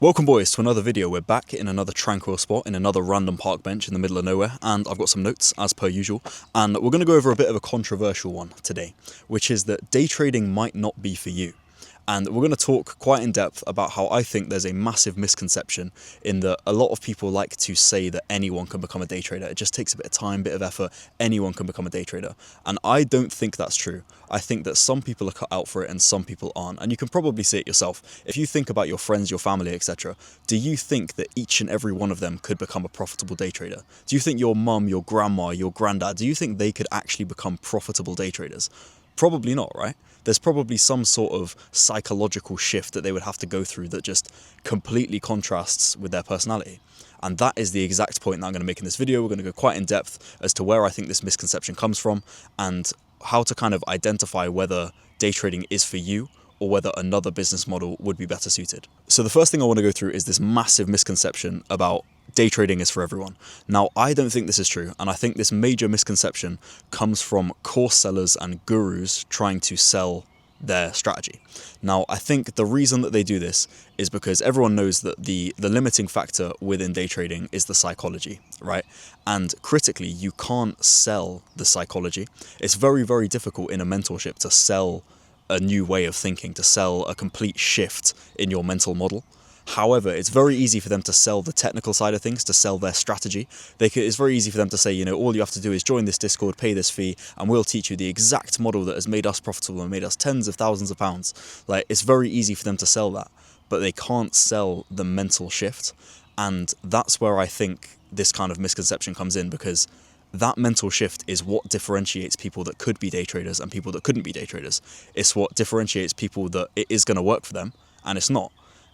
Welcome boys to another video. We're back in another tranquil spot in another random park bench in the middle of nowhere, and I've got some notes as per usual, and we're going to go over a bit of a controversial one today, which is that day trading might not be for you. And we're going to talk quite in depth about how I think there's a massive misconception in that a lot of people like to say that anyone can become a day trader. It just takes a bit of time, bit of effort, anyone can become a day trader. And I don't think that's true. I think that some people are cut out for it and some people aren't. And you can probably see it yourself. If you think about your friends, your family, etc., do you think that each and every one of them could become a profitable day trader? Do you think your mum, your grandma, your granddad, do you think they could actually become profitable day traders? Probably not, right? There's probably some sort of psychological shift that they would have to go through that just completely contrasts with their personality. And that is the exact point that I'm going to make in this video. We're going to go quite in depth as to where I think this misconception comes from and how to kind of identify whether day trading is for you or whether another business model would be better suited. So the first thing I want to go through is this massive misconception about day trading is for everyone. Now, I don't think this is true, and I think this major misconception comes from course sellers and gurus trying to sell their strategy. Now, I think the reason that they do this is because everyone knows that the limiting factor within day trading is the psychology, right? And critically, you can't sell the psychology. It's very, very difficult in a mentorship to sell a new way of thinking, to sell a complete shift in your mental model. However, it's very easy for them to sell the technical side of things, to sell their strategy. It's very easy for them to say, you know, all you have to do is join this Discord, pay this fee, and we'll teach you the exact model that has made us profitable and made us tens of thousands of pounds. Like, it's very easy for them to sell that, but they can't sell the mental shift. And that's where I think this kind of misconception comes in, because that mental shift is what differentiates people that could be day traders and people that couldn't be day traders. It's what differentiates people that it is going to work for them and it's not.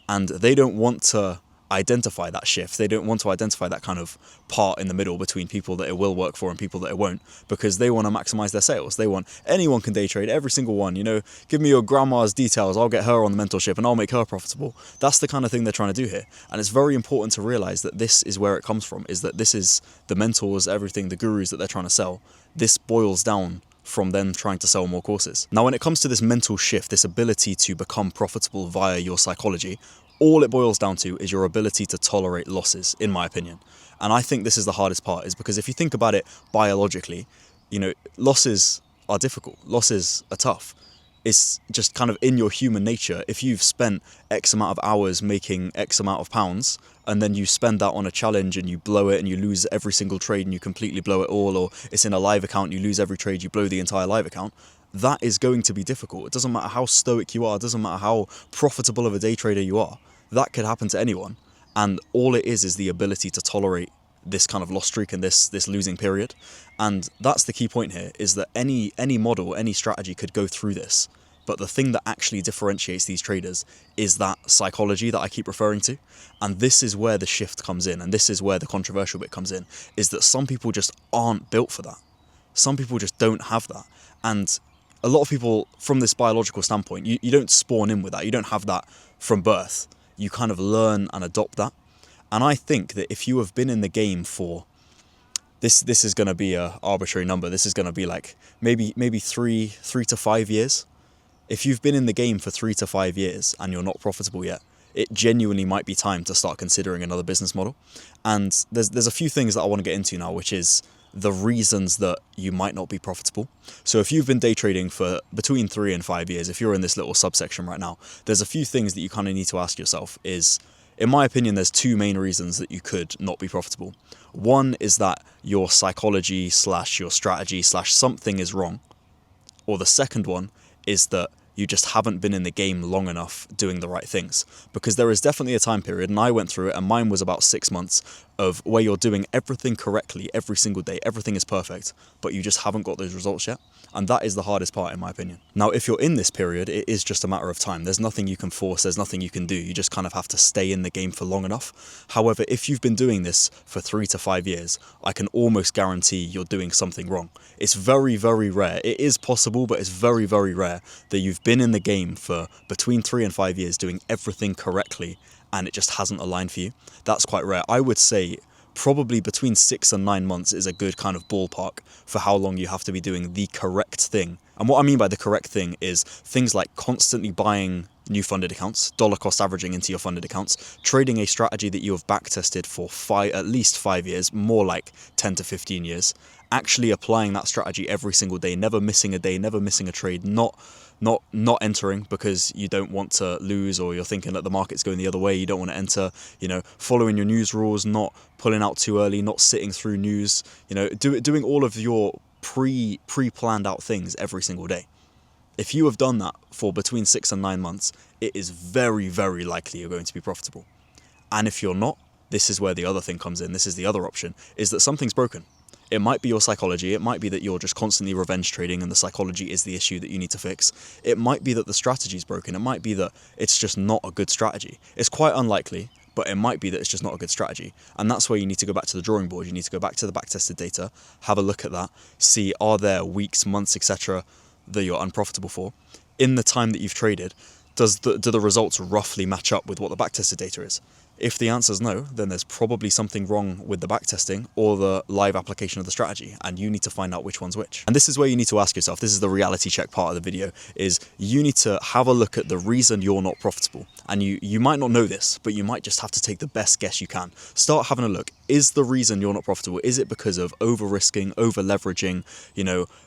And they don't want to identify that shift. They don't want to identify that kind of part in the middle between people that it will work for and people that it won't, because they want to maximize their sales. They want anyone can day trade, every single one. You know, give me your grandma's details, I'll get her on the mentorship and I'll make her profitable. That's the kind of thing they're trying to do here. And it's very important to realize that this is where it comes from, is that this is the mentors, everything, the gurus that they're trying to sell. This boils down from them trying to sell more courses. Now, when it comes to this mental shift, this ability to become profitable via your psychology, all it boils down to is your ability to tolerate losses, in my opinion. And I think this is the hardest part, is because if you think about it biologically, you know, losses are difficult. Losses are tough. It's just kind of in your human nature. If you've spent X amount of hours making X amount of pounds, and then you spend that on a challenge and you blow it and you lose every single trade and you completely blow it all, or it's in a live account, you lose every trade, you blow the entire live account, that is going to be difficult. It doesn't matter how stoic you are, it doesn't matter how profitable of a day trader you are. That could happen to anyone. And all it is the ability to tolerate this kind of loss streak and this losing period. And that's the key point here, is that any model, any strategy could go through this. But the thing that actually differentiates these traders is that psychology that I keep referring to. And this is where the shift comes in, and this is where the controversial bit comes in, is that some people just aren't built for that. Some people just don't have that. And a lot of people, from this biological standpoint, you don't spawn in with that. You don't have that from birth. You kind of learn and adopt that. And I think that if you have been in the game for, this is going to be an arbitrary number, this is going to be like maybe 3 to 5 years. If you've been in the game for 3 to 5 years and you're not profitable yet, it genuinely might be time to start considering another business model. And there's a few things that I want to get into now, which is the reasons that you might not be profitable. So if you've been day trading for between 3 and 5 years, if you're in this little subsection right now, there's a few things that you kind of need to ask yourself. Is, in my opinion, there's 2 main reasons that you could not be profitable. One is that your psychology / your strategy / something is wrong. Or the second one is that you just haven't been in the game long enough doing the right things. Because there is definitely a time period, and I went through it, and mine was about 6 months, of where you're doing everything correctly every single day, everything is perfect, but you just haven't got those results yet. And that is the hardest part, in my opinion. Now, if you're in this period, it is just a matter of time. There's nothing you can force, there's nothing you can do. You just kind of have to stay in the game for long enough. However, if you've been doing this for 3 to 5 years, I can almost guarantee you're doing something wrong. It's very, very rare. It is possible, but it's very, very rare that you've been in the game for between 3 and 5 years doing everything correctly and it just hasn't aligned for you. That's quite rare. I would say probably between 6 and 9 months is a good kind of ballpark for how long you have to be doing the correct thing. And what I mean by the correct thing is things like constantly buying new funded accounts, dollar cost averaging into your funded accounts, trading a strategy that you have back tested for at least 5 years, more like 10 to 15 years, actually applying that strategy every single day, never missing a day, never missing a trade, not entering because you don't want to lose, or you're thinking that the market's going the other way, you don't want to enter, following your news rules, not pulling out too early, not sitting through news, doing all of your pre-planned out things every single day. If you have done that for between 6 and 9 months, it is very, very likely you're going to be profitable. And if you're not, this is where the other thing comes in. This is the other option, is that something's broken. It might be your psychology. It might be that you're just constantly revenge trading and the psychology is the issue that you need to fix. It might be that the strategy is broken. It might be that it's just not a good strategy. It's quite unlikely, but it might be that it's just not a good strategy. And that's where you need to go back to the drawing board. You need to go back to the back-tested data, have a look at that, see are there weeks, months, etc. that you're unprofitable for. In the time that you've traded, do the results roughly match up with what the back-tested data is? If the answer is no, then there's probably something wrong with the backtesting or the live application of the strategy, and you need to find out which one's which. And this is where you need to ask yourself, this is the reality check part of the video, is you need to have a look at the reason you're not profitable. And you might not know this, but you might just have to take the best guess you can. Start having a look. Is the reason you're not profitable, is it because of over-risking, over-leveraging,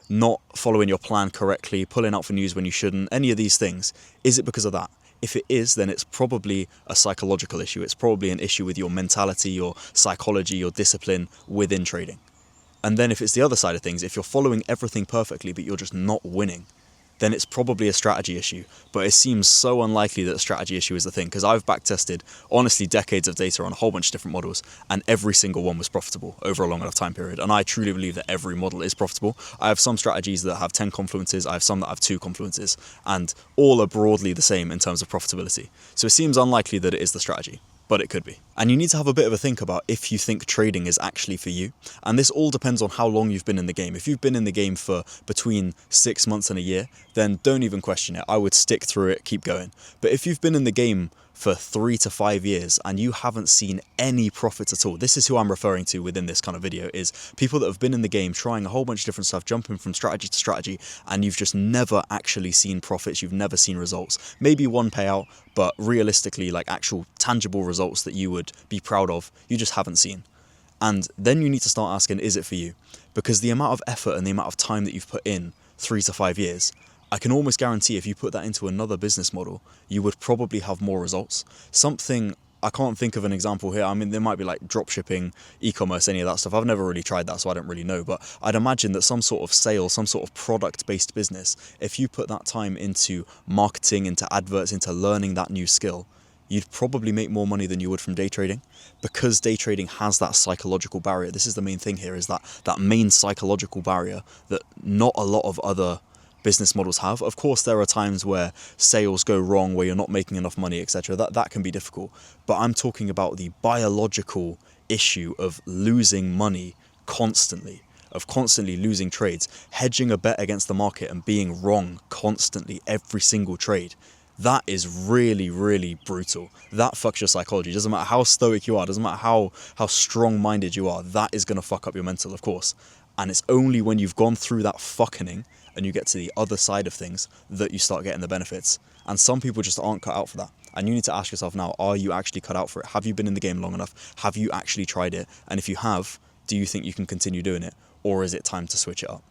not following your plan correctly, pulling out for news when you shouldn't, any of these things? Is it because of that? If it is, then it's probably a psychological issue. It's probably an issue with your mentality, your psychology, your discipline within trading. And then if it's the other side of things, if you're following everything perfectly but you're just not winning, then it's probably a strategy issue. But it seems so unlikely that a strategy issue is the thing, because I've backtested, honestly, decades of data on a whole bunch of different models, and every single one was profitable over a long enough time period. And I truly believe that every model is profitable. I have some strategies that have 10 confluences, I have some that have 2 confluences, and all are broadly the same in terms of profitability. So it seems unlikely that it is the strategy, but it could be. And you need to have a bit of a think about if you think trading is actually for you. And this all depends on how long you've been in the game. If you've been in the game for between 6 months and a year, then don't even question it. I would stick through it, keep going. But if you've been in the game for 3 to 5 years and you haven't seen any profits at all, this is who I'm referring to within this kind of video, is people that have been in the game trying a whole bunch of different stuff, jumping from strategy to strategy, and you've just never actually seen profits, you've never seen results. Maybe one payout, but realistically, like actual tangible results that you would be proud of, you just haven't seen. And then you need to start asking, is it for you? Because the amount of effort and the amount of time that you've put in 3 to 5 years, I can almost guarantee if you put that into another business model, you would probably have more results. Something, I can't think of an example here. I mean, there might be like drop shipping, e-commerce, any of that stuff. I've never really tried that, so I don't really know. But I'd imagine that some sort of sales, some sort of product-based business, if you put that time into marketing, into adverts, into learning that new skill, you'd probably make more money than you would from day trading, because day trading has that psychological barrier. This is the main thing here, is that main psychological barrier that not a lot of other business models have. Of course, there are times where sales go wrong, where you're not making enough money, etc. That can be difficult. But I'm talking about the biological issue of losing money constantly, of constantly losing trades, hedging a bet against the market and being wrong constantly every single trade. That is really, really brutal. That fucks your psychology. Doesn't matter how stoic you are, doesn't matter how strong-minded you are, that is going to fuck up your mental, of course. And it's only when you've gone through that fucking and you get to the other side of things that you start getting the benefits. And some people just aren't cut out for that. And you need to ask yourself now, are you actually cut out for it? Have you been in the game long enough? Have you actually tried it? And if you have, do you think you can continue doing it? Or is it time to switch it up?